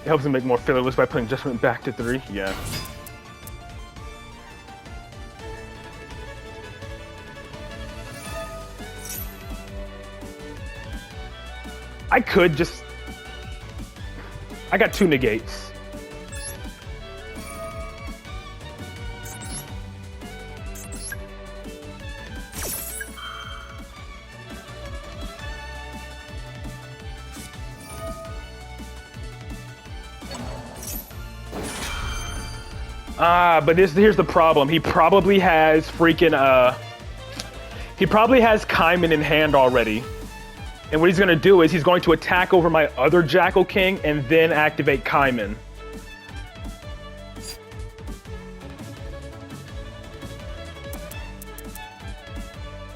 It helps him make more fillerless by putting Judgment back to 3. Yeah. I could just... I got 2 negates. But here's the problem. He probably has freaking, he probably has Kaiman in hand already. And what he's gonna do is he's going to attack over my other Jackal King and then activate Kaiman.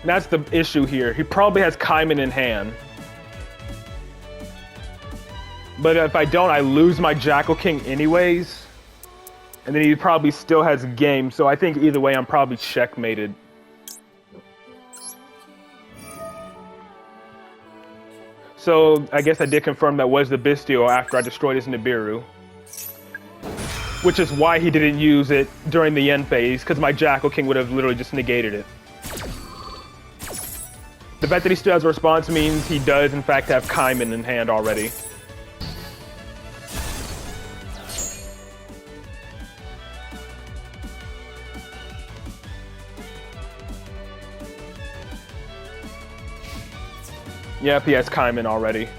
And that's the issue here. He probably has Kaiman in hand. But if I don't, I lose my Jackal King anyways. And then he probably still has game, so I think either way I'm probably checkmated. So I guess I did confirm that was the Bestial after I destroyed his Nibiru. Which is why he didn't use it during the end phase, because my Jackal King would have literally just negated it. The fact that he still has a response means he does in fact have Kaiman in hand already. Yep, he has Kaiman already.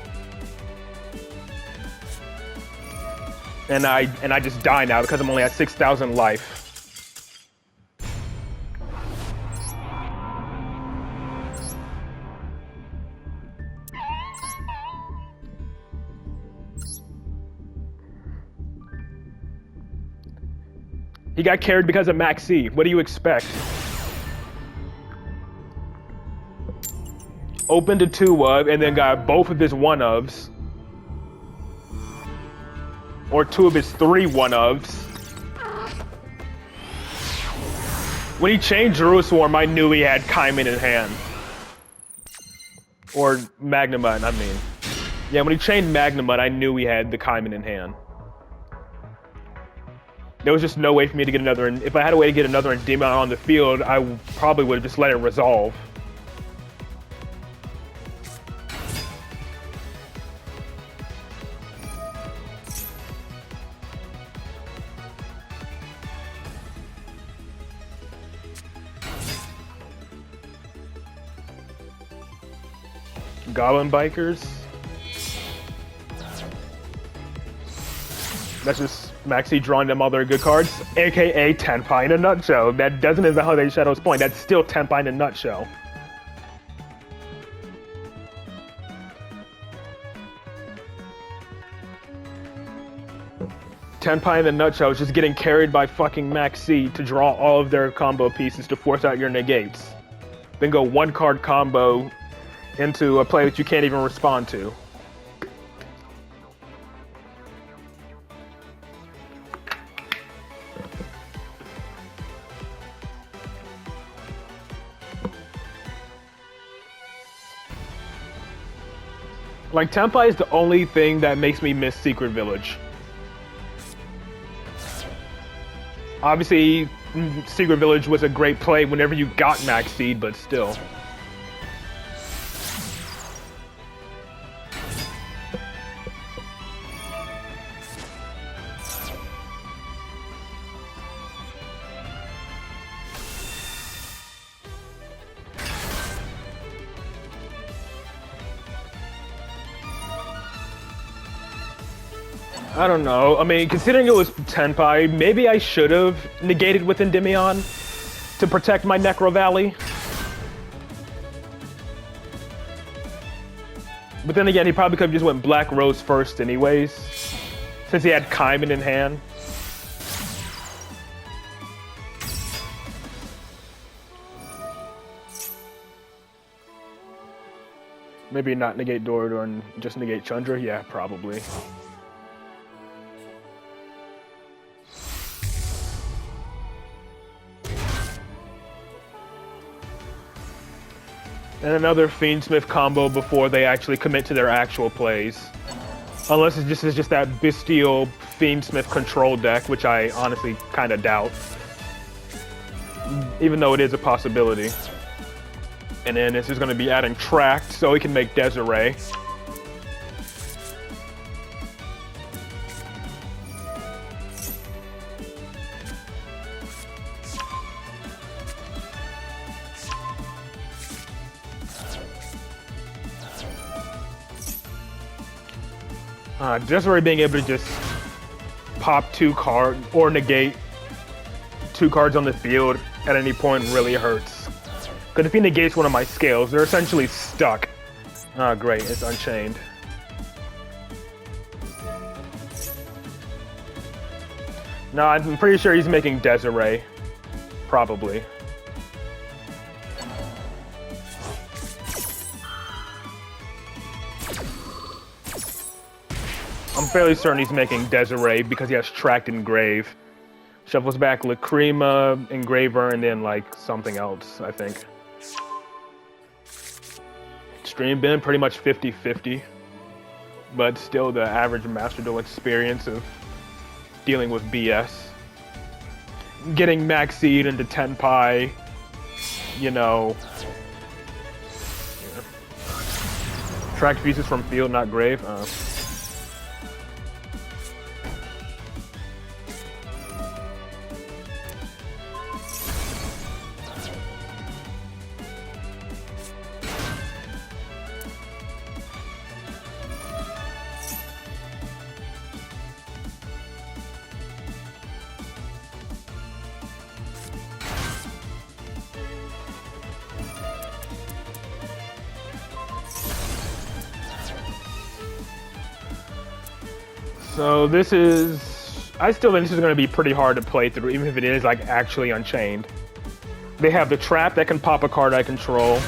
And I just die now because I'm only at 6,000 life. He got carried because of Maxi. What do you expect? Opened a 2-of and then got both of his 1-ofs. Or 2 of his 3 1-ofs. When he changed Jerusalem, I knew he had Kaiman in hand. Or Magnamut, I mean. Yeah, when he changed Magnamut, I knew he had the Kaiman in hand. There was just no way for me to get another, if I had a way to get another Endymion on the field, I probably would have just let it resolve. Goblin Bikers? That's just Maxi drawing them all their good cards, aka Tenpai in a nutshell. That doesn't invalidate Shadow's point, that's still Tenpai in a nutshell. Tenpai in a nutshell is just getting carried by fucking Maxi to draw all of their combo pieces to force out your negates. Then go 1-card combo into a play that you can't even respond to. Like, Tenpai is the only thing that makes me miss Secret Village. Obviously, Secret Village was a great play whenever you got Max Seed, but still. I don't know. I mean, considering it was Tenpai, maybe I should have negated with Endymion to protect my Necro Valley. But then again, he probably could have just went Black Rose first anyways, since he had Kaiman in hand. Maybe not negate Dorador and just negate Chandra? Yeah, probably. And another Fiendsmith combo before they actually commit to their actual plays. Unless it just is just that bestial Fiendsmith control deck, which I honestly kind of doubt. Even though it is a possibility. And then this is going to be adding Tract, so he can make Desiree. Desiree being able to just pop 2 cards or negate 2 cards on the field at any point really hurts. Because if he negates one of my scales, they're essentially stuck. Ah, great, it's Unchained. No, I'm pretty sure he's making Desiree. Probably. I'm fairly certain he's making Desiree because he has Tract Engrave. Shuffles back Lacrima, Engraver, and then like something else, I think. Stream been pretty much 50-50, but still the average Master Duel experience of dealing with BS. Getting Maxied into Tenpai, you know. Yeah. Tract pieces from field, not grave. So this is, I still think this is going to be pretty hard to play through, even if it is like actually Unchained. They have the Trap that can pop a card I control.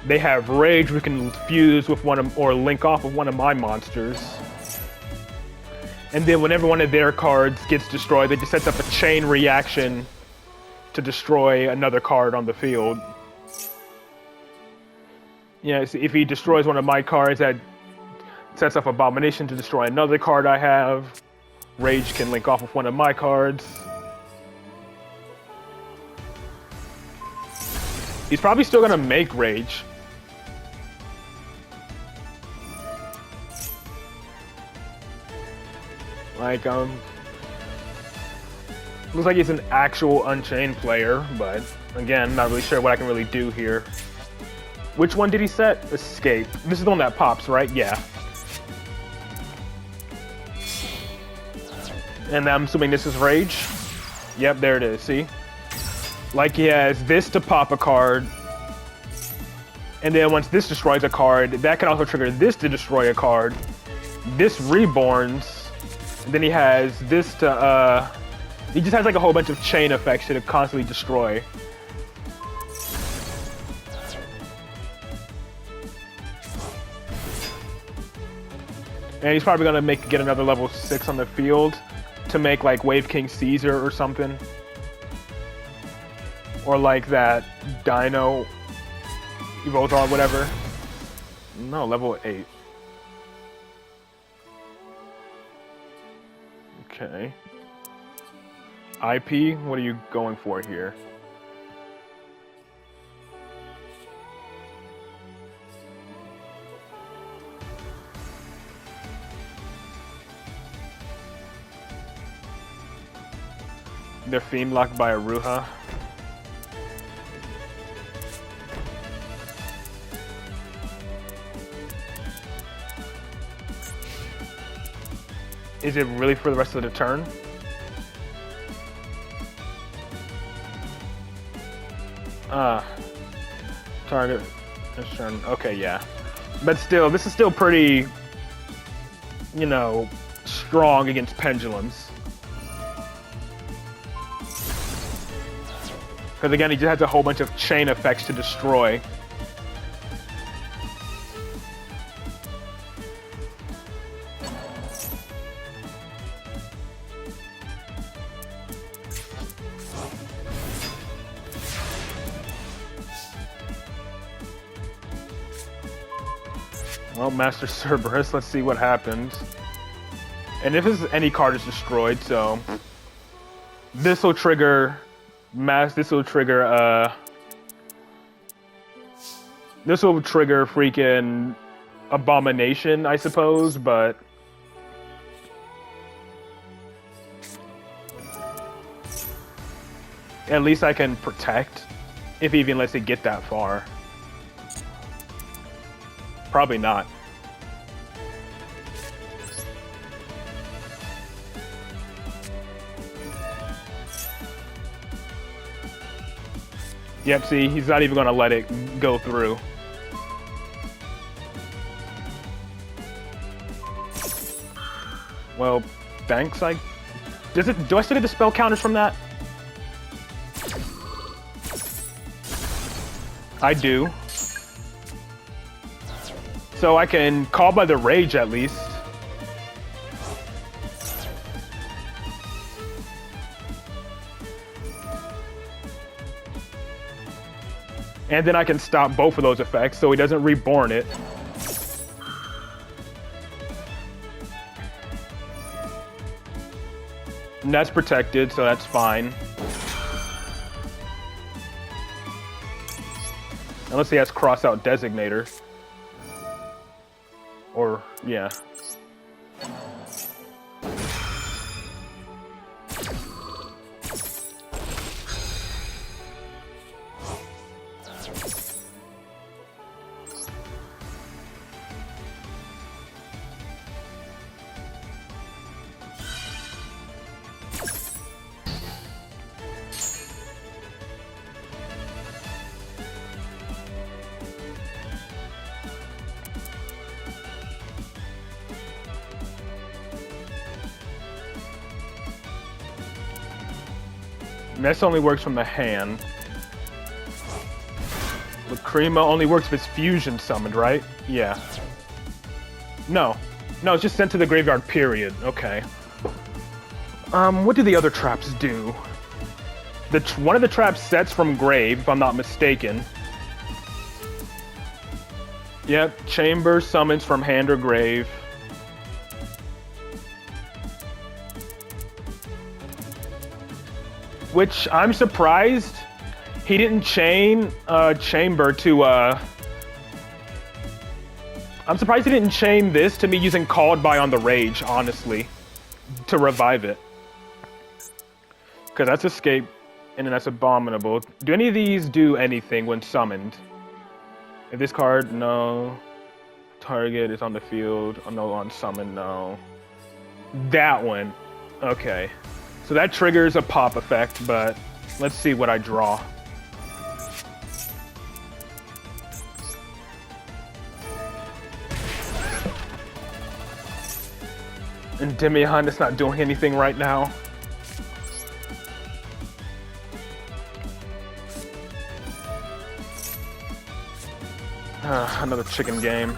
They have Rage, which can fuse with one of, or link off of one of my monsters. And then whenever one of their cards gets destroyed, it just sets up a chain reaction to destroy another card on the field. Yeah, so if he destroys one of my cards, that sets up Abomination to destroy another card I have. Rage can link off with one of my cards. He's probably still gonna make Rage. Like, looks like he's an actual Unchained player, but again, not really sure what I can really do here. Which one did he set? Escape. This is the one that pops, right? Yeah. And I'm assuming this is Rage. Yep, there it is, see? Like he has this to pop a card. And then once this destroys a card, that can also trigger this to destroy a card. This reborns. And then he has this to, he just has like a whole bunch of chain effects to constantly destroy. And he's probably gonna get another level 6 on the field to make like Wave King Caesar or something. Or like that Dino Evoltar, whatever. No, level 8. Okay. IP, what are you going for here? They're Fiend Locked by Aruha. Is it really for the rest of the turn? Target this turn. Okay, yeah. But still, this is still pretty, you know, strong against pendulums. Because again, he just has a whole bunch of chain effects to destroy. Well, Master Cerberus, let's see what happens. And if any card is destroyed, so this will trigger this will trigger freaking Abomination, I suppose, but at least I can protect, if he even lets it get that far. Probably not. Yep, see, he's not even gonna let it go through. Well, thanks, do I still get the spell counters from that? I do. So I can call by the rage at least. And then I can stop both of those effects so he doesn't reborn it. And that's protected, so that's fine. Unless he has cross-out Designator. Or, yeah. This only works from the hand. Lacrima only works if it's fusion summoned, right? Yeah. No. No, it's just sent to the graveyard, period. Okay. What do the other traps do? One of the traps sets from grave, if I'm not mistaken. Yep, chamber summons from hand or grave. Which I'm surprised he didn't chain chamber to I'm surprised he didn't chain this to me using Called By on the Rage, honestly, to revive it. Because that's escape, and then that's abominable. Do any of these do anything when summoned? If this card, no. Target is on the field. Oh, no, on summon, no. That one. Okay. So that triggers a pop effect, but let's see what I draw. Endymion is not doing anything right now. Another chicken game.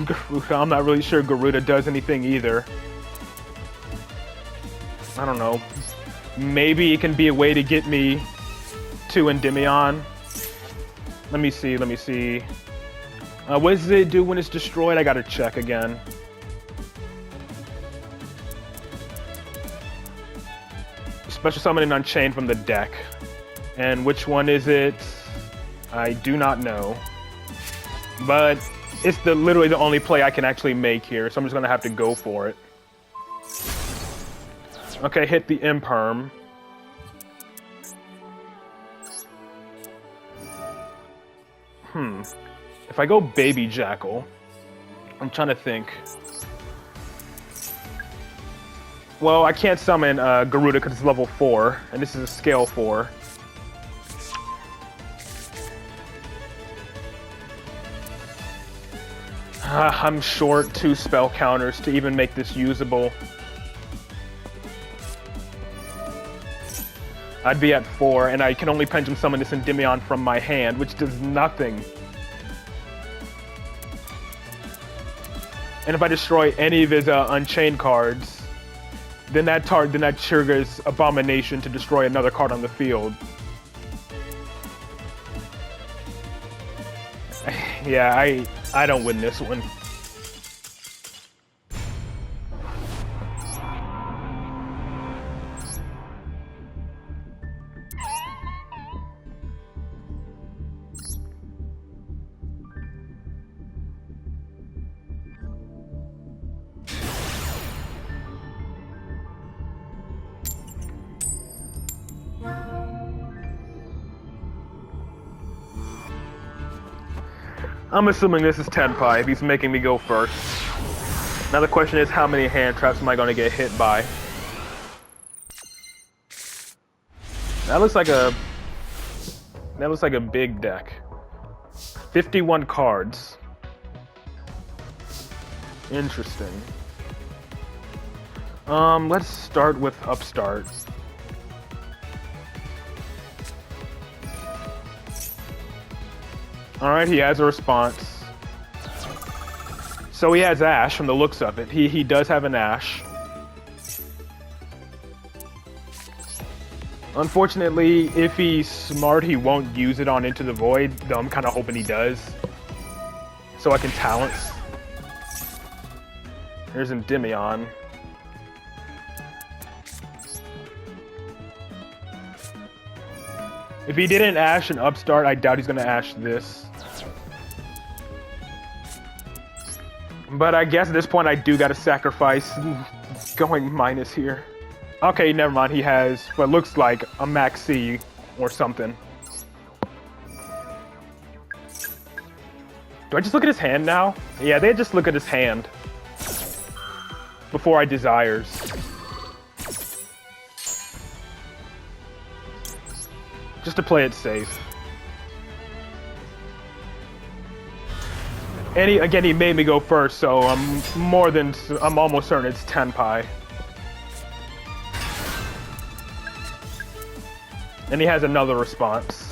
Garuda, I'm not really sure Garuda does anything either. I don't know. Maybe it can be a way to get me to Endymion. Let me see. What does it do when it's destroyed? I gotta check again. Special summoning Unchained from the deck. And which one is it? I do not know. But it's literally the only play I can actually make here, so I'm just gonna have to go for it. Okay, hit the Imperm. If I go Baby Jackal, I'm trying to think. Well, I can't summon Garuda because it's level 4, and this is a scale 4. I'm short 2 spell counters to even make this usable. I'd be at 4, and I can only Pendulum Summon this Endymion from my hand, which does nothing. And if I destroy any of his Unchained cards, then that triggers Abomination to destroy another card on the field. Yeah, I don't win this one. I'm assuming this is Tenpai if he's making me go first. Now the question is, how many hand traps am I going to get hit by? That looks like a big deck. 51 cards. Interesting. Let's start with Upstart. Alright, he has a response. So he has Ash from the looks of it. He does have an Ash. Unfortunately, if he's smart, he won't use it on Into the Void, though I'm kind of hoping he does. So I can Talents. Here's Endymion. If he didn't Ash an Upstart, I doubt he's going to Ash this. But I guess at this point I do gotta sacrifice going minus here. Okay, never mind. He has what looks like a Maxi or something. Do I just look at his hand now? Yeah, they just look at his hand before I Desires. Just to play it safe. And he made me go first, so I'm almost certain it's Tenpai. And he has another response.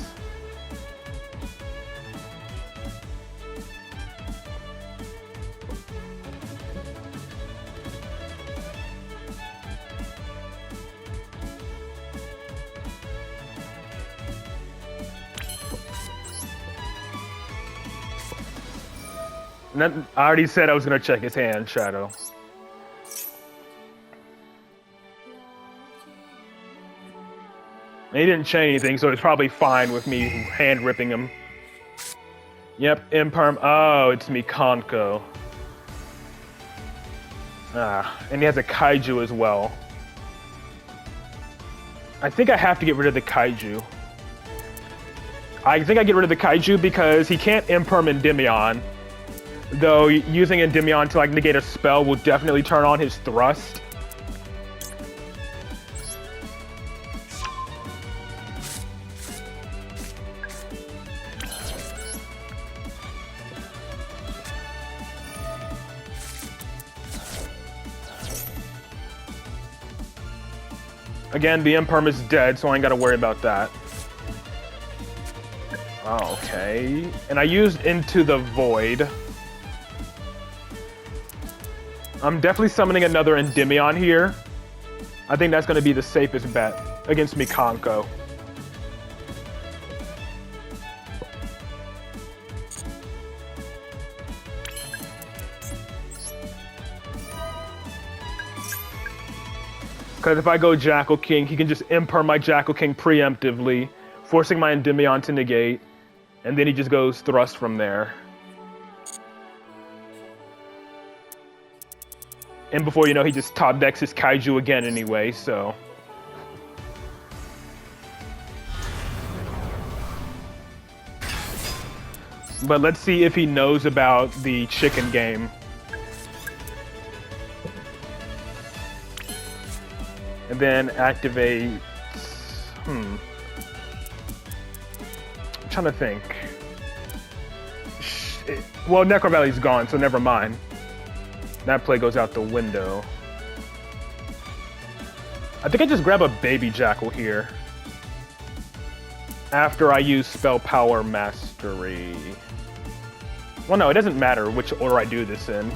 I already said I was going to check his hand, Shadow. And he didn't chain anything, so it's probably fine with me hand ripping him. Yep, Imperm. Oh, it's Mikanko. And he has a Kaiju as well. I think I have to get rid of the Kaiju. I think I get rid of the Kaiju because he can't Imperm Endymion. Though using Endymion to like negate a spell will definitely turn on his thrust. Again, the Imperm is dead, so I ain't gotta worry about that. Oh, okay. And I used Into the Void. I'm definitely summoning another Endymion here. I think that's going to be the safest bet against Mikanko. Because if I go Jackal King, he can just Imperm my Jackal King preemptively, forcing my Endymion to negate, and then he just goes Thrust from there. And before you know, he just top decks his Kaiju again anyway, so. But let's see if he knows about the chicken game. And then activate. I'm trying to think. Well, Necro Valley's gone, so never mind. That play goes out the window. I think I just grab a Baby Jackal here. After I use Spell Power Mastery. Well, no, it doesn't matter which order I do this in.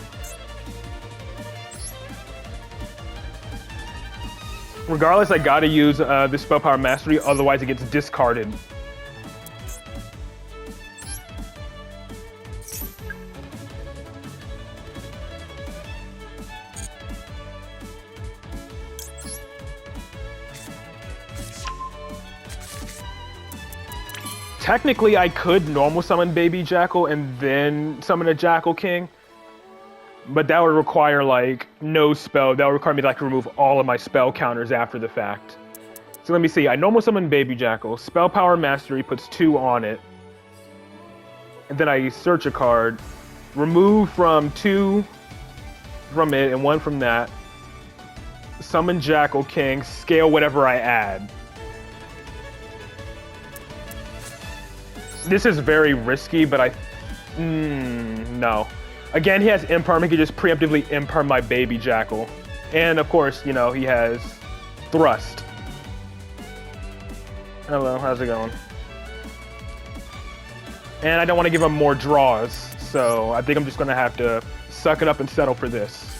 Regardless, I gotta use the Spell Power Mastery, otherwise it gets discarded. Technically, I could normal summon Baby Jackal and then summon a Jackal King. But that would require, like, no spell. That would require me to, like, remove all of my spell counters after the fact. So let me see. I normal summon Baby Jackal. Spell Power Mastery puts 2 on it. And then I search a card. Remove from 2 from it and 1 from that. Summon Jackal King. Scale whatever I add. This is very risky, but no. Again, he has Imperm. He could just preemptively Imperm my Baby Jackal. And of course, you know, he has Thrust. Hello, how's it going? And I don't want to give him more draws, so I think I'm just going to have to suck it up and settle for this.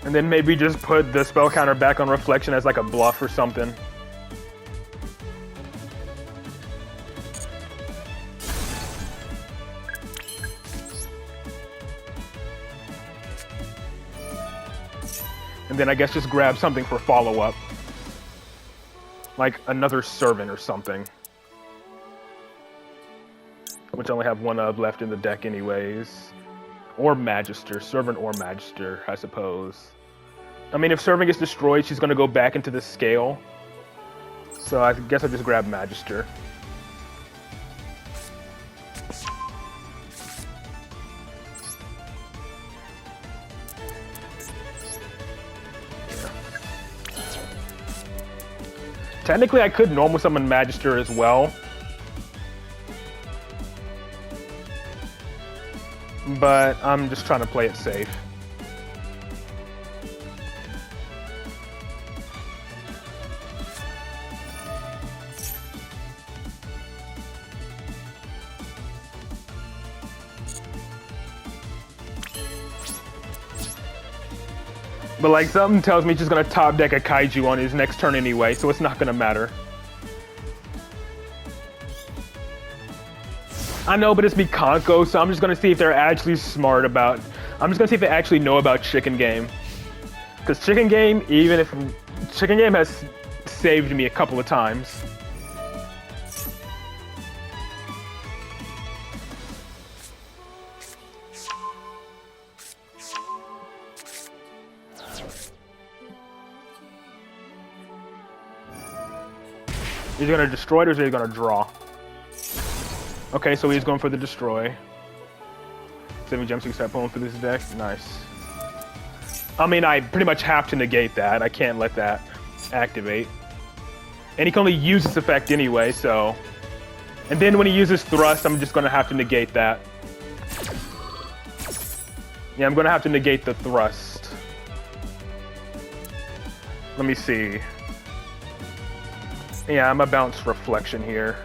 And then maybe just put the spell counter back on Reflection as like a bluff or something. And then I guess just grab something for follow-up. Like another Servant or something. Which I only have 1 of left in the deck anyways. Or Magister. Servant or Magister, I suppose. I mean, if Servant gets destroyed, she's going to go back into the scale. So I guess I'll just grab Magister. Technically, I could normal summon Magister as well. But I'm just trying to play it safe. But like something tells me he's just gonna top deck a Kaiju on his next turn anyway, so it's not gonna matter. I know, but it's Mikanko, so I'm just gonna see if they're actually smart about. I'm just gonna see if they actually know about Chicken Game. Because Chicken Game, Chicken Game has saved me a couple of times. He's gonna destroy it, or is he gonna draw? Okay, so he's going for the destroy. 7 gems, so you start pulling through this deck. Nice. I mean, I pretty much have to negate that. I can't let that activate. And he can only use this effect anyway, so. And then when he uses Thrust, I'm just gonna have to negate that. Yeah, I'm gonna have to negate the Thrust. Let me see. Yeah, I'm gonna bounce Reflection here.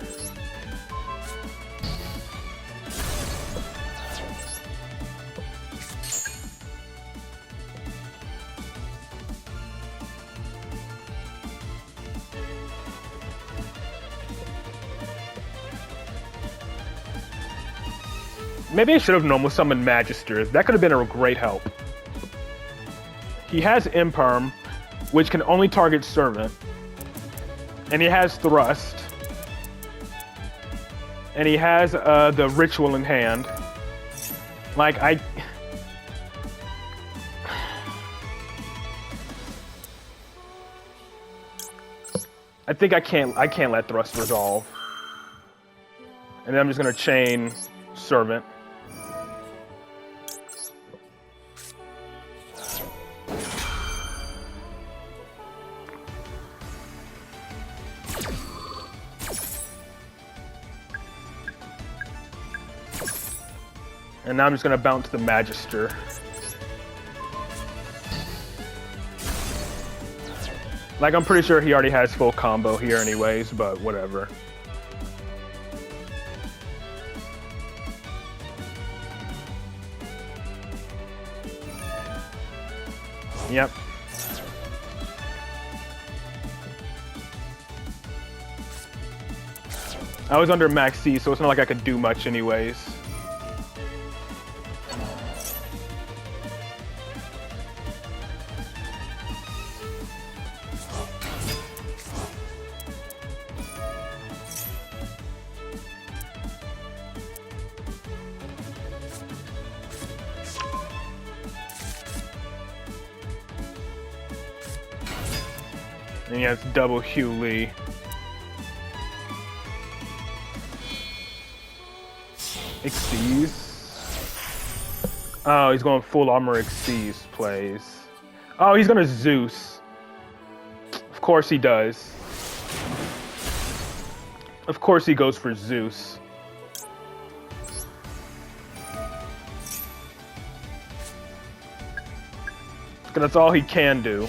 Maybe I should have normal summoned Magister. That could have been a great help. He has Imperm, which can only target Servant. And he has Thrust. And he has the Ritual in hand. Like, I think I can't let Thrust resolve. And then I'm just gonna chain Servant. And now I'm just gonna bounce the Magister. Like, I'm pretty sure he already has full combo here anyways, but whatever. Yep. I was under max C, so it's not like I could do much anyways. And he has double Hugh Lee. Xyz. Oh, he's going full armor Xyz plays. Oh, he's gonna Zeus. Of course he does. Of course he goes for Zeus. That's all he can do.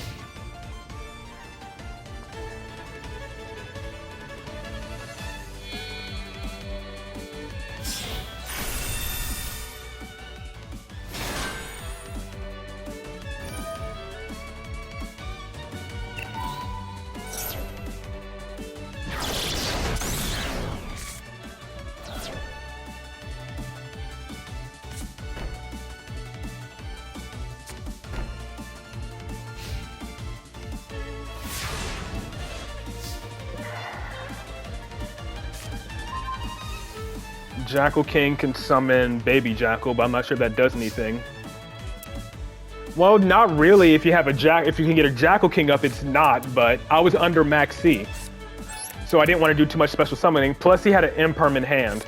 Jackal King can summon Baby Jackal, but I'm not sure if that does anything. Well, not really. If you have if you can get a Jackal King up, it's not. But I was under Max C, so I didn't want to do too much special summoning. Plus, he had an impermanent hand,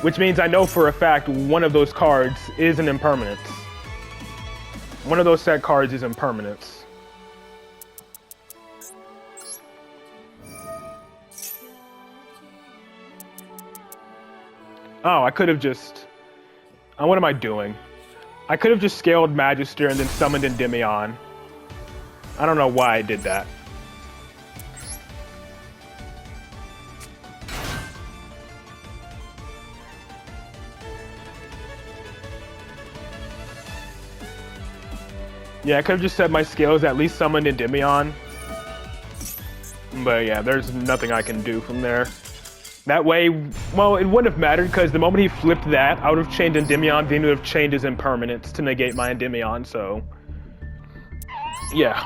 which means I know for a fact one of those cards is an impermanence. One of those set cards is impermanence. Oh, I could have just... what am I doing? I could have just scaled Magister and then summoned Endymion. I don't know why I did that. Yeah, I could have just set my scales, at least summoned Endymion. But yeah, there's nothing I can do from there. That way, well, it wouldn't have mattered because the moment he flipped that, I would have chained Endymion, then he would have chained his impermanence to negate my Endymion, so... yeah.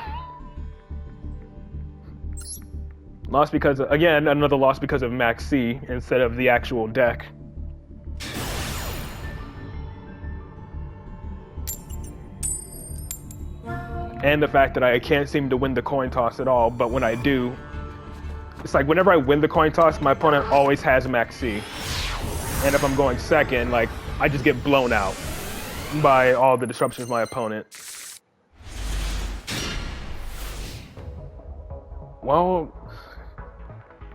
Lost because, again, another loss because of Max C instead of the actual deck. And the fact that I can't seem to win the coin toss at all, but when I do, it's like whenever I win the coin toss, my opponent always has Max C. And if I'm going second, like, I just get blown out by all the disruptions of my opponent. Well,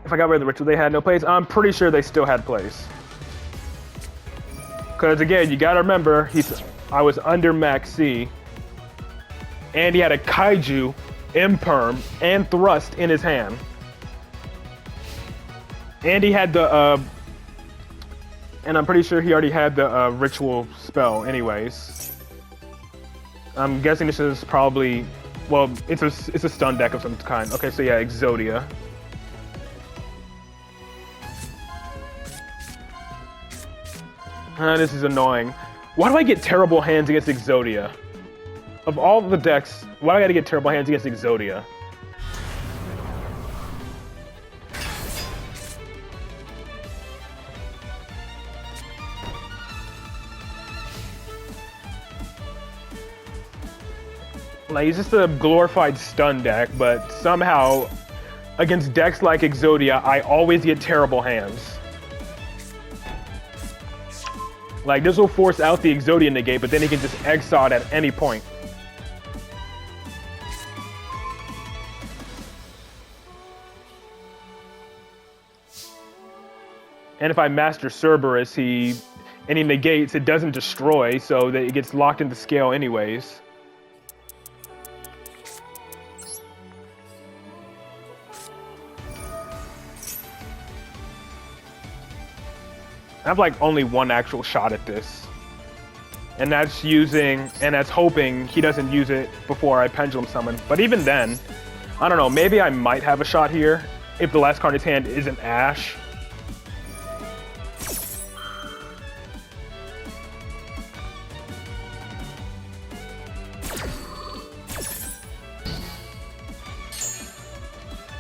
if I got rid of the ritual, they had no plays. I'm pretty sure they still had plays. Because again, you gotta remember, I was under Max C, and he had a Kaiju, Imperm, and Thrust in his hand. And he had the, and I'm pretty sure he already had the ritual spell anyways. I'm guessing this is probably, well, it's a stun deck of some kind. Okay, so yeah, Exodia. This is annoying. Why do I get terrible hands against Exodia? Of all the decks, why do I gotta get terrible hands against Exodia? Like, he's just a glorified stun deck, but somehow, against decks like Exodia, I always get terrible hands. Like, this will force out the Exodia negate, but then he can just exile it at any point. And if I master Cerberus, and he negates, it doesn't destroy, so that it gets locked into scale anyways. I have like only one actual shot at this. And that's hoping he doesn't use it before I pendulum summon. But even then, I don't know, maybe I might have a shot here if the last card in his hand isn't Ash.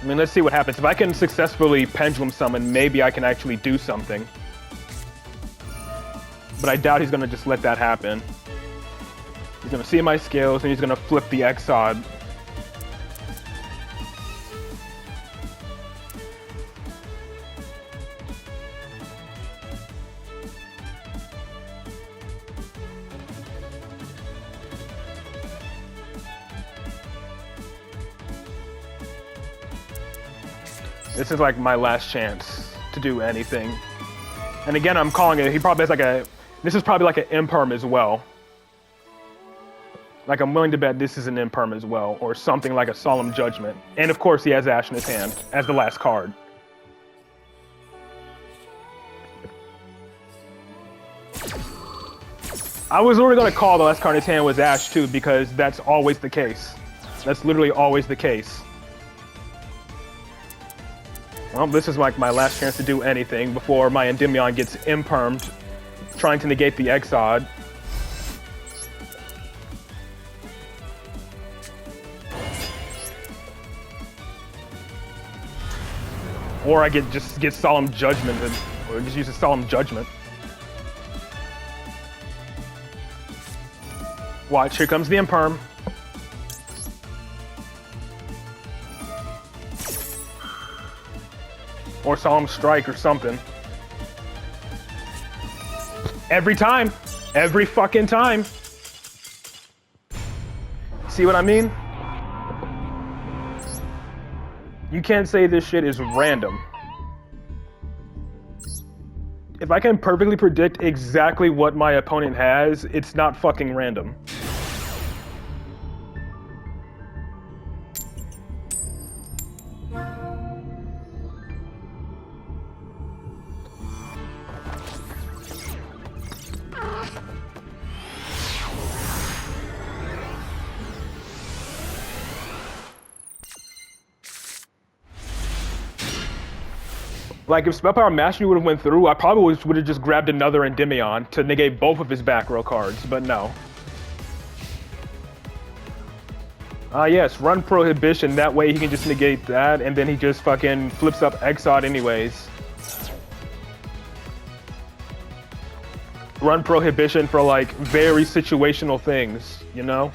I mean, let's see what happens. If I can successfully pendulum summon, maybe I can actually do something. But I doubt he's going to just let that happen. He's going to see my scales, and he's going to flip the Exod. This is like my last chance to do anything. And again, I'm calling it, he probably has like a, this is probably like an imperm as well. Like I'm willing to bet this is an imperm as well, or something like a Solemn Judgment. And of course he has Ash in his hand as the last card. I was already gonna call the last card in his hand was Ash too, because that's always the case. That's literally always the case. Well, this is like my last chance to do anything before my Endymion gets impermed, trying to negate the Exod. Or I just get Solemn Judgment, or just use a Solemn Judgment. Watch, here comes the imperm. Or Solemn Strike or something. Every time. Every fucking time. See what I mean? You can't say this shit is random. If I can perfectly predict exactly what my opponent has, it's not fucking random. Like, if Spell Power Mastery would have went through, I probably would have just grabbed another Endymion to negate both of his back row cards, but no. Yes, run Prohibition, that way he can just negate that, and then he just fucking flips up Exod anyways. Run Prohibition for, like, very situational things, you know?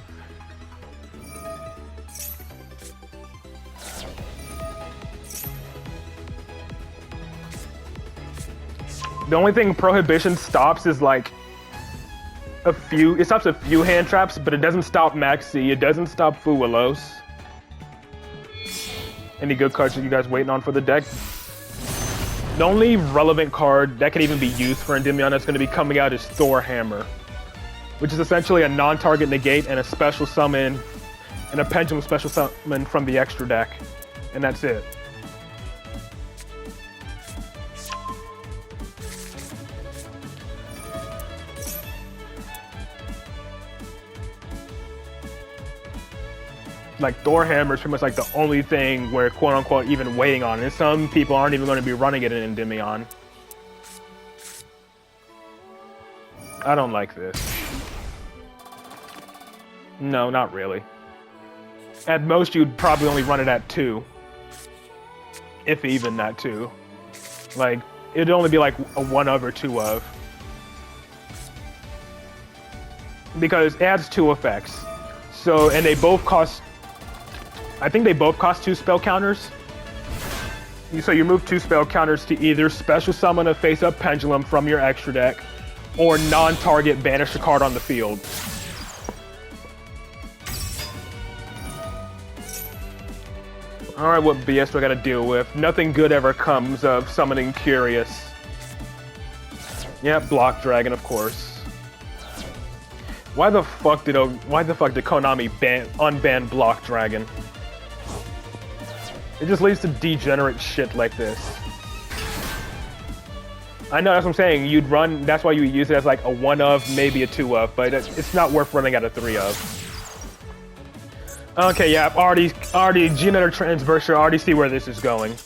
The only thing Prohibition stops is like it stops a few hand traps, but it doesn't stop Maxi, it doesn't stop Fuwalos. Any good cards that you guys waiting on for the deck? The only relevant card that can even be used for Endymion that's going to be coming out is Thor Hammer, which is essentially a non-target negate and a special summon, and a Pendulum special summon from the extra deck, and that's it. Like, Thor Hammer is pretty much like the only thing we're quote-unquote even waiting on, and some people aren't even going to be running it in Endymion. I don't like this. No, not really. At most, you'd probably only run it at 2. If even that 2. Like, it'd only be like a 1 of or 2 of. Because it has 2 effects. So, and they both cost... I think they both cost 2 spell counters. So you move 2 spell counters to either special summon a face-up Pendulum from your extra deck, or non-target banish a card on the field. Alright, what BS do I gotta deal with? Nothing good ever comes of summoning Curious. Yep, Block Dragon, of course. Why the fuck did Konami unban Block Dragon? It just leads to degenerate shit like this. I know, that's what I'm saying. You'd run, that's why you would use it as like a 1 of, maybe a 2 of, but it's not worth running at a 3 of. Okay, yeah, already Geonetic Transversor, I already see where this is going.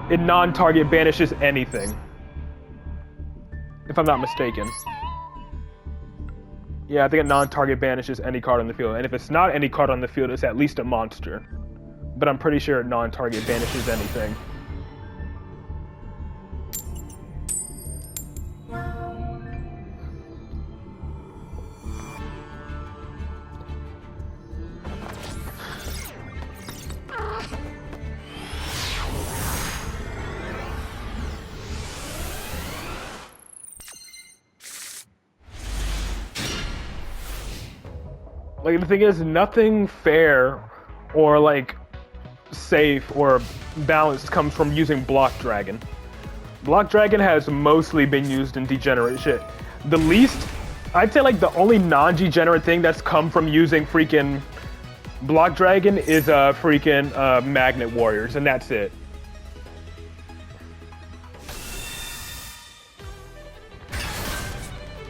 It non-target banishes anything. If I'm not mistaken. Yeah, I think a non-target banishes any card on the field. And if it's not any card on the field, it's at least a monster. But I'm pretty sure non-target banishes anything. Like, the thing is, nothing fair or like safe or balanced comes from using Block Dragon. Block Dragon has mostly been used in degenerate shit. The least, I'd say like the only non-degenerate thing that's come from using freaking Block Dragon is freaking Magnet Warriors, and that's it.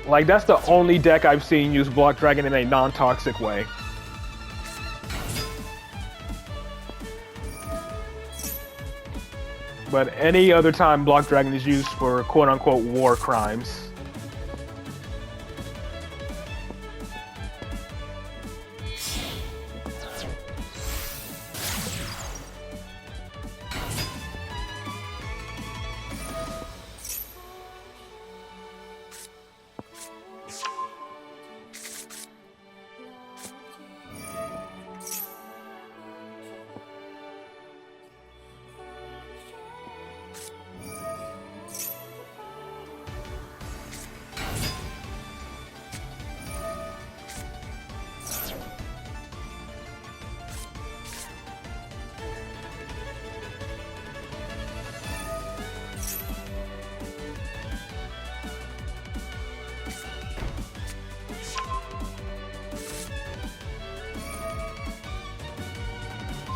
Like, that's the only deck I've seen use Block Dragon in a non-toxic way. But any other time Block Dragon is used for quote-unquote war crimes.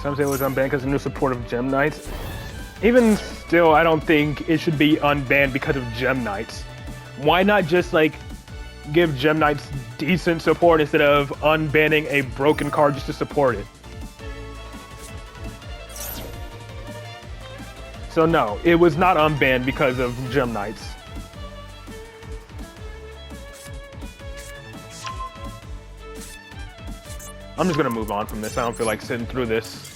Some say it was unbanned because of new support of Gem Knights. Even still, I don't think it should be unbanned because of Gem Knights. Why not just like give Gem Knights decent support instead of unbanning a broken card just to support it? So no, it was not unbanned because of Gem Knights. I'm just gonna move on from this. I don't feel like sitting through this.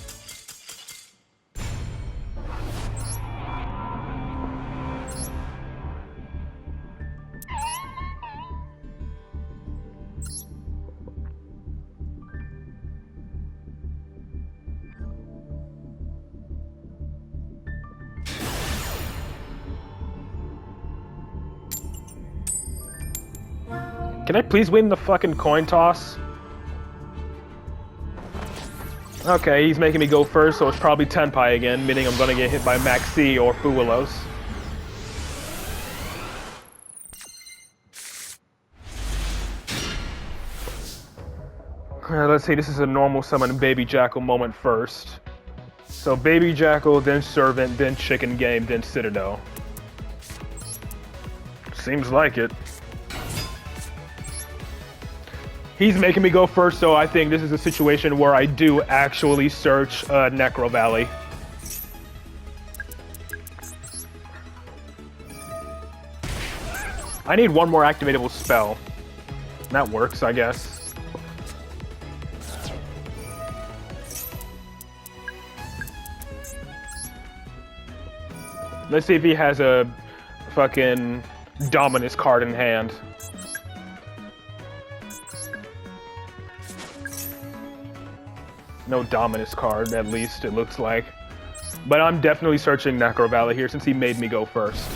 Can I please win the fucking coin toss? Okay, he's making me go first, so it's probably Tenpai again, meaning I'm gonna get hit by Maxi or Fuelos. Let's see, this is a normal summon Baby Jackal moment first. So Baby Jackal, then Servant, then Chicken Game, then Citadel. Seems like it. He's making me go first, so I think this is a situation where I do actually search Necro Valley. I need one more activatable spell. That works, I guess. Let's see if he has a fucking Dominus card in hand. No Dominus card, at least, it looks like. But I'm definitely searching Necro Valley here since he made me go first.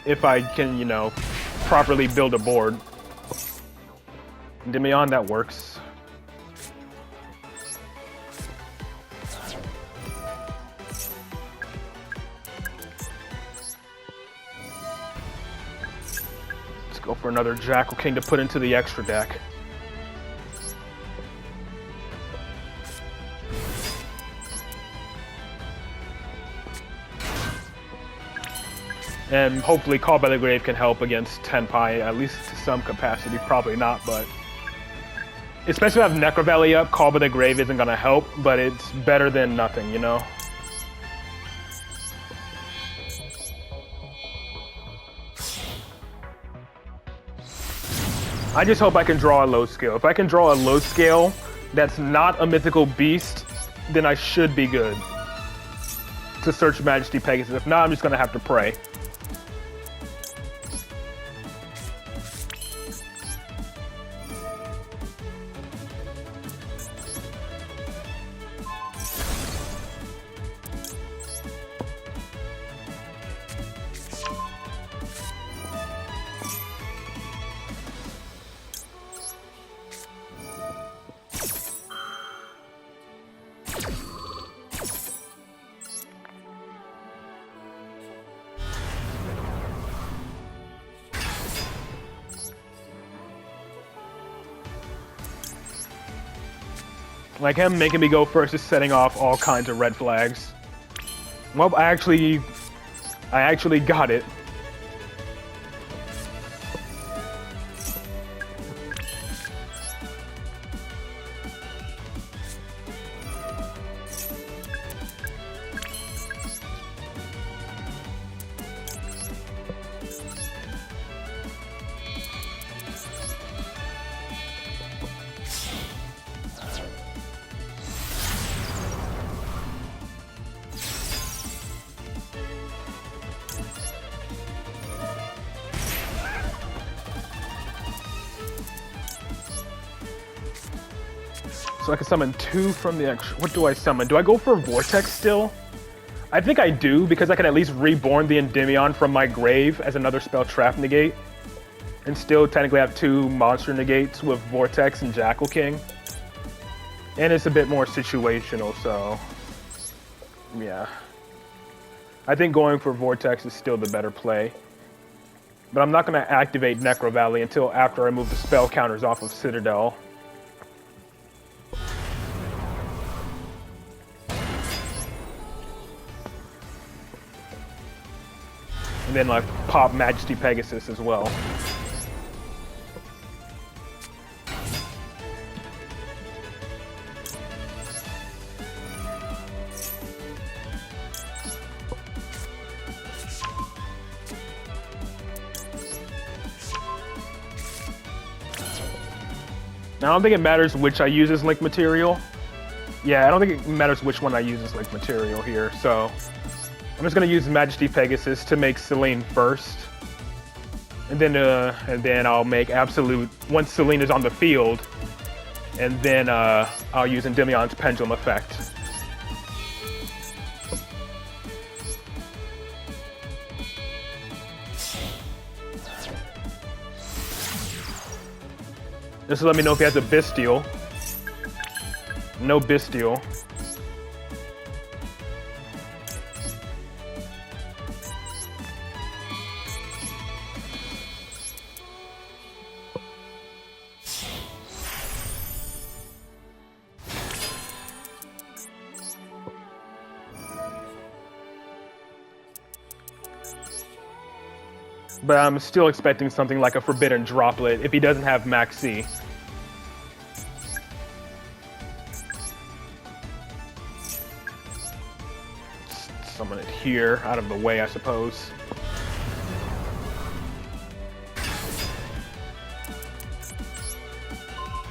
If I can, you know, properly build a board. Endymion, that works. Let's go for another Jackal King to put into the extra deck. And hopefully Call by the Grave can help against Tenpai, at least to some capacity. Probably not, but... Especially with Necro Valley up, Call by the Grave isn't gonna help, but it's better than nothing, you know? I just hope I can draw a low scale. If I can draw a low scale that's not a mythical beast, then I should be good to search Majesty Pegasus. If not, I'm just gonna have to pray. Like, him making me go first is setting off all kinds of red flags. Well, I actually got it. So I can summon 2 from the extra. What do I summon? Do I go for Vortex still? I think I do, because I can at least reborn the Endymion from my grave as another spell trap negate. And still technically have 2 monster negates with Vortex and Jackal King. And it's a bit more situational, so yeah. I think going for Vortex is still the better play. But I'm not going to activate Necro Valley until after I move the spell counters off of Citadel. And then like pop Majesty Pegasus as well. Now, I don't think it matters which I use as link material. Yeah, I don't think it matters which one I use as link material here, so I'm just gonna use Majesty Pegasus to make Selene first, and then I'll make Absolute once Selene is on the field, and then I'll use Endymion's Pendulum effect. This will let me know if he has a Bestial. No Bestial. But I'm still expecting something like a Forbidden Droplet if he doesn't have Maxi. Summon it here, out of the way, I suppose.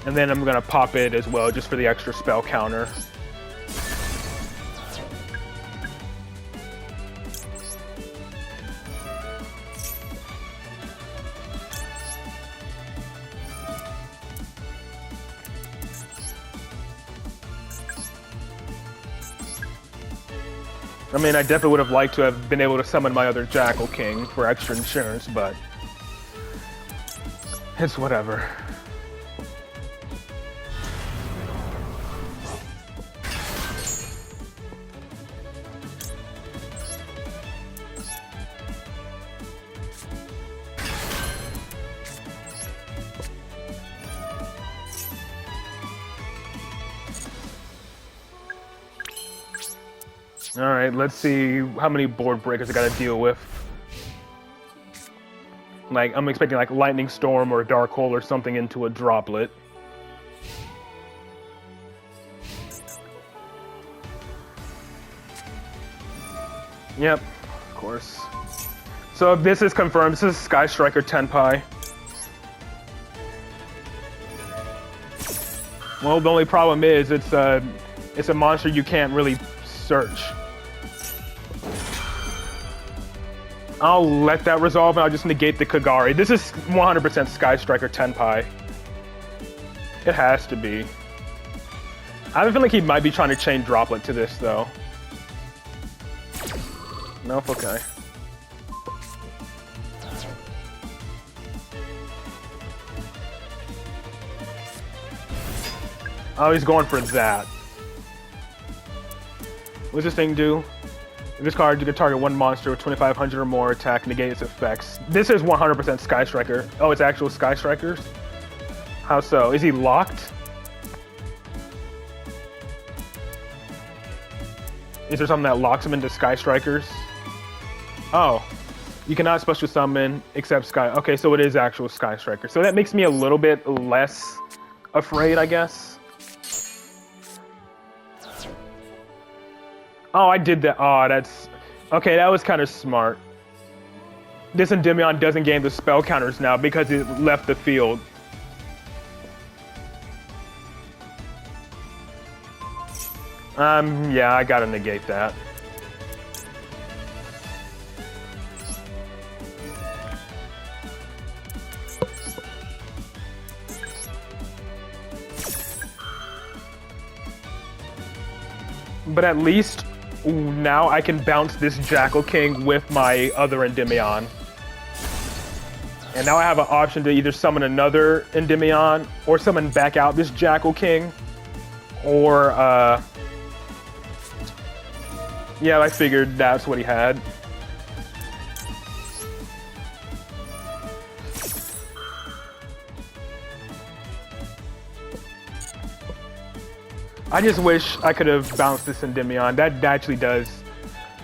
And then I'm gonna pop it as well, just for the extra spell counter. I mean, I definitely would have liked to have been able to summon my other Jackal King for extra insurance, but it's whatever. Alright, let's see how many board breakers I gotta deal with. Like, I'm expecting like Lightning Storm or Dark Hole or something into a Droplet. Yep, of course. So this is confirmed. This is Sky Striker Tenpai. Well, the only problem is it's a monster you can't really search. I'll let that resolve and I'll just negate the Kagari. This is 100% Sky Striker Tenpai. It has to be. I have a feeling he might be trying to chain Droplet to this though. Nope, okay. Oh, he's going for that. What's this thing do? In this card, you can target one monster with 2,500 or more attack, negate its effects. This is 100% Sky Striker. Oh, it's actual Sky Strikers? How so? Is he locked? Is there something that locks him into Sky Strikers? Oh. You cannot special summon except Sky. Okay, so it is actual Sky Striker. So that makes me a little bit less afraid, I guess. Oh, I did that. Oh, that's... Okay, that was kind of smart. This Endymion doesn't gain the spell counters now because it left the field. Yeah, I gotta negate that. But at least now I can bounce this Jackal King with my other Endymion. And now I have an option to either summon another Endymion or summon back out this Jackal King. Or, yeah, I figured that's what he had. I just wish I could have bounced this Endymion. That actually does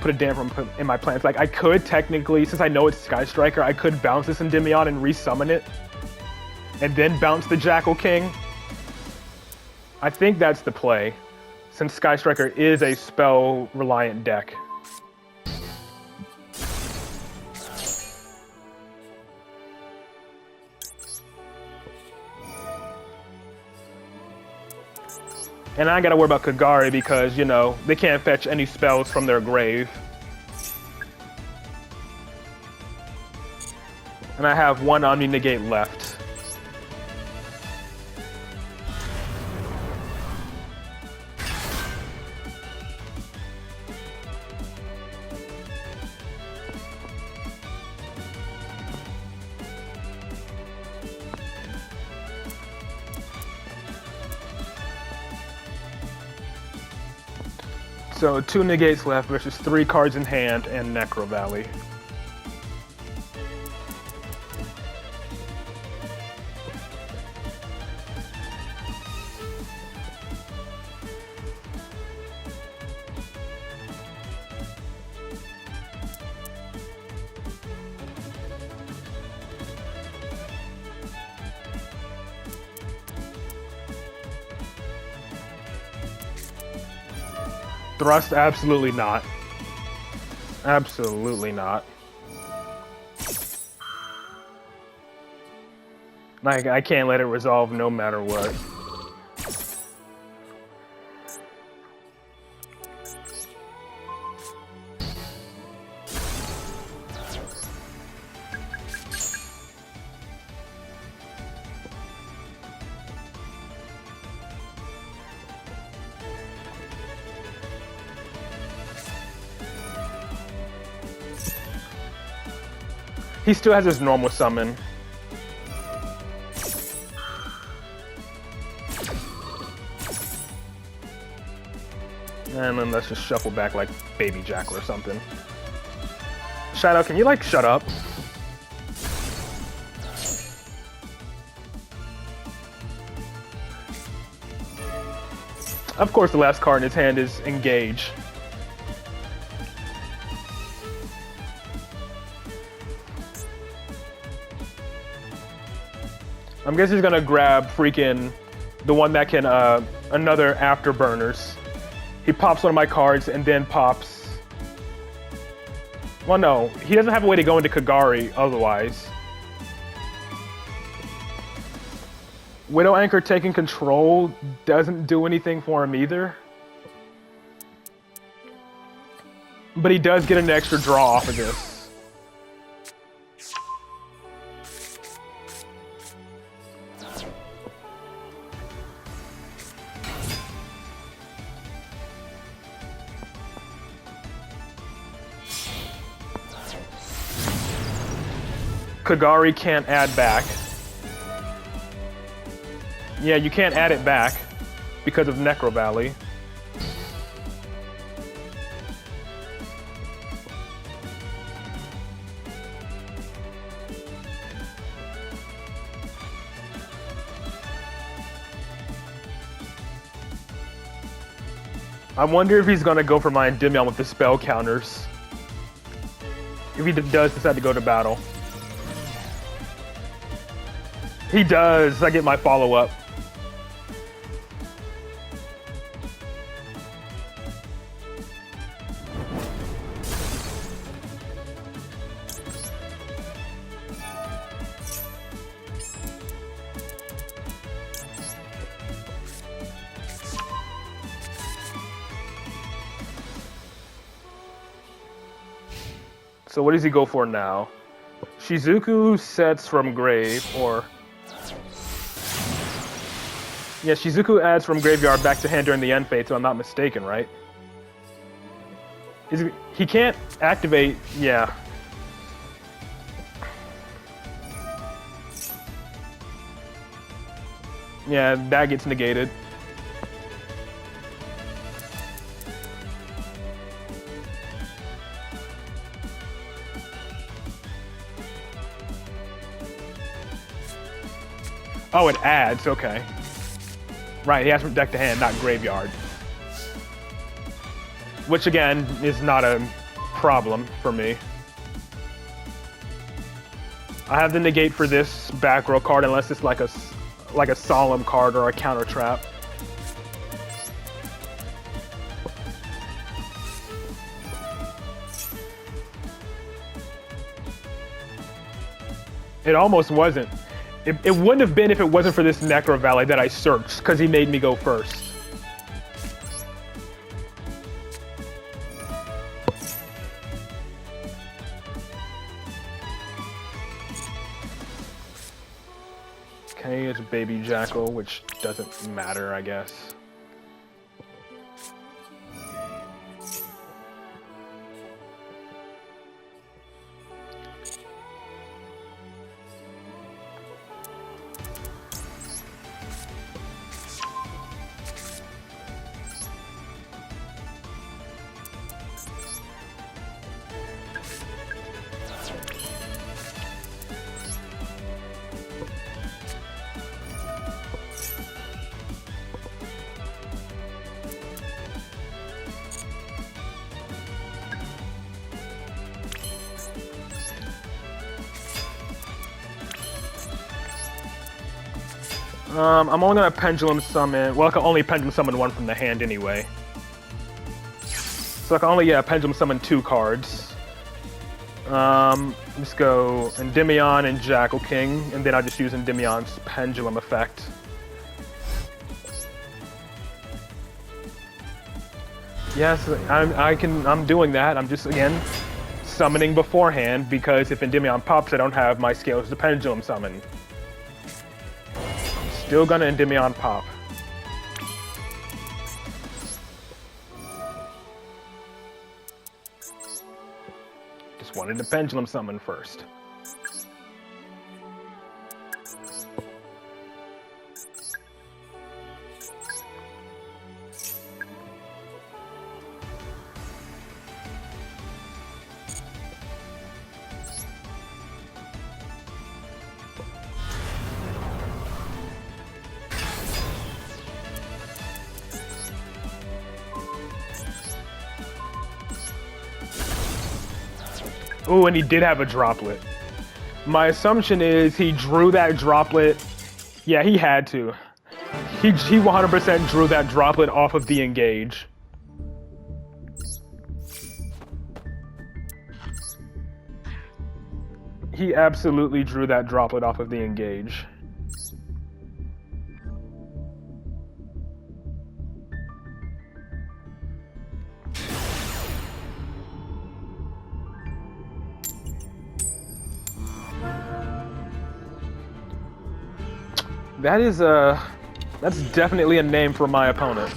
put a damper in my plans. Like, I could technically, since I know it's Sky Striker, I could bounce this Endymion and resummon it. And then bounce the Jackal King. I think that's the play, since Sky Striker is a spell-reliant deck. And I gotta worry about Kagari because, you know, they can't fetch any spells from their grave. And I have one Omni Negate left. So 2 negates left versus 3 cards in hand and Necro Valley. Thrust? Absolutely not. Absolutely not. Like, I can't let it resolve no matter what. He still has his normal summon. And then let's just shuffle back like Baby Jackal or something. Shadow, can you like shut up? Of course the last card in his hand is Engage. I'm guessing he's gonna grab freaking the one that can, another Afterburners. He pops one of my cards and then pops... Well, no, he doesn't have a way to go into Kagari otherwise. Widow Anchor taking control doesn't do anything for him either. But he does get an extra draw off of this. Kagari can't add back. Yeah, you can't add it back because of Necro Valley. I wonder if he's gonna go for my Endymion with the spell counters. If he does decide to go to battle. He does. I get my follow-up. So what does he go for now? Shizuku sets from grave, or... Yeah, Shizuku adds from graveyard back to hand during the end phase, so I'm not mistaken, right? He can't activate... Yeah. Yeah, that gets negated. Oh, it adds, okay. Right, he has from deck to hand, not graveyard. Which, again, is not a problem for me. I have the negate for this back row card unless it's like a solemn card or a counter trap. It almost wasn't. It wouldn't have been if it wasn't for this Necro Valley that I searched, because he made me go first. Okay, it's Baby Jackal, which doesn't matter, I guess. I'm only gonna Pendulum Summon. Well, I can only Pendulum Summon one from the hand anyway. So I can only, Pendulum Summon 2 cards. Let's go Endymion and Jackal King, and then I just use Endymion's Pendulum effect. Yes, I'm doing that. I'm just, again, summoning beforehand, because if Endymion pops, I don't have my scales to Pendulum Summon. Still gonna Endymion pop. Just wanted to Pendulum Summon first. Ooh, and he did have a droplet. My assumption is he drew that droplet. Yeah, he had to. He 100% drew that droplet off of the engage. He absolutely drew that droplet off of the engage. That's definitely a name for my opponent.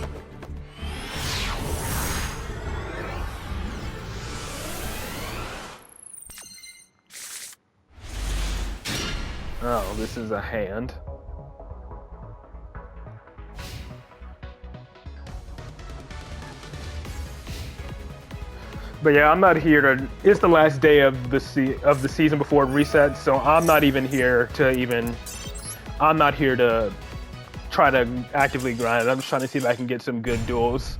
Oh, this is a hand. But yeah, I'm not here to. It's the last day of the season before it resets, so I'm not even here to even. I'm not here to try to actively grind. I'm just trying to see if I can get some good duels.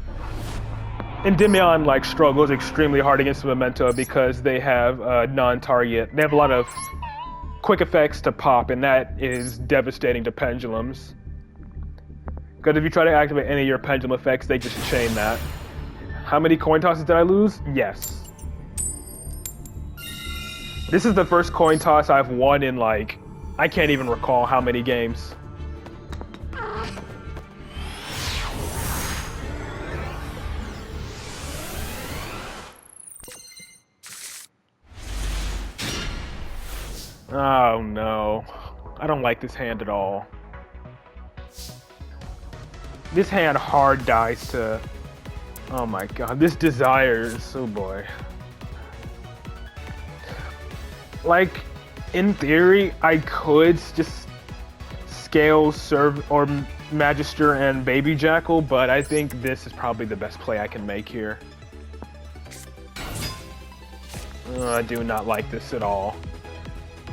Endymion like struggles extremely hard against Memento because they have non-target. They have a lot of quick effects to pop, and that is devastating to pendulums. Because if you try to activate any of your pendulum effects, they just chain that. How many coin tosses did I lose? Yes. This is the first coin toss I've won in like, I can't even recall how many games. Oh no, I don't like this hand at all. This hand hard dies to, oh my god, this Desires, oh boy. Like, in theory, I could just scale Serve or Magister and Baby Jackal, but I think this is probably the best play I can make here. I do not like this at all.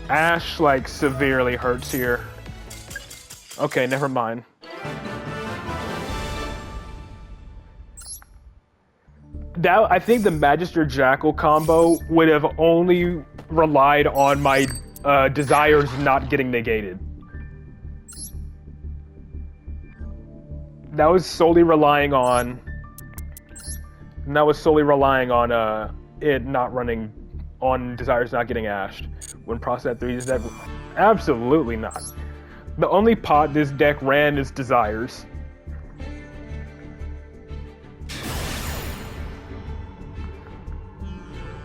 Ash, like, severely hurts here. Okay, never mind. I think the Magister Jackal combo would have only relied on my Desires not getting negated. That was solely relying on... it not running on Desires not getting ashed. When Process 3 is dead, absolutely not. The only pot this deck ran is Desires.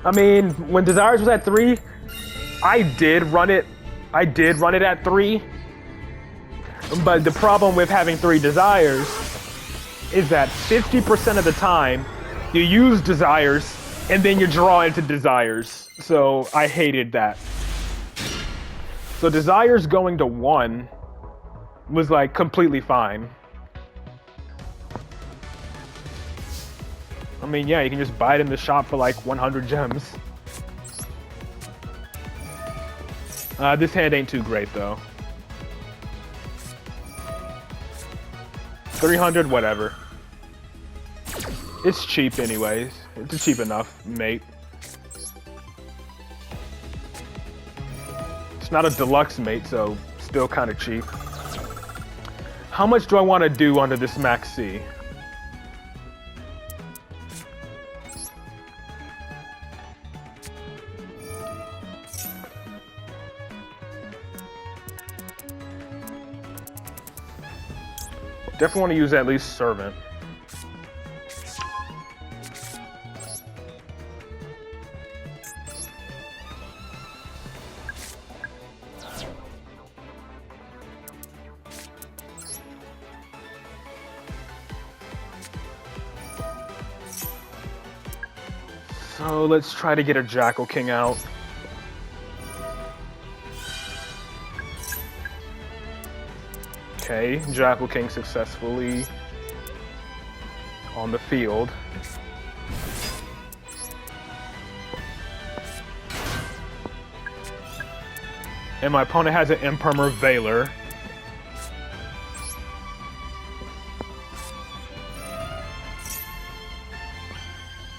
I mean, when Desires was at 3, I did run it at 3. But the problem with having 3 Desires is that 50% of the time you use Desires and then you draw into Desires. So I hated that. So Desires going to 1 was like completely fine. I mean, yeah, you can just buy it in the shop for like 100 gems. This hand ain't too great though. 300, whatever. It's cheap anyways. It's cheap enough, mate. It's not a deluxe mate, so still kind of cheap. How much do I want to do under this Max C? Definitely want to use at least Servant. So let's try to get a Jackal King out. Okay, Jackal King successfully on the field. And my opponent has an Impermer Veiler.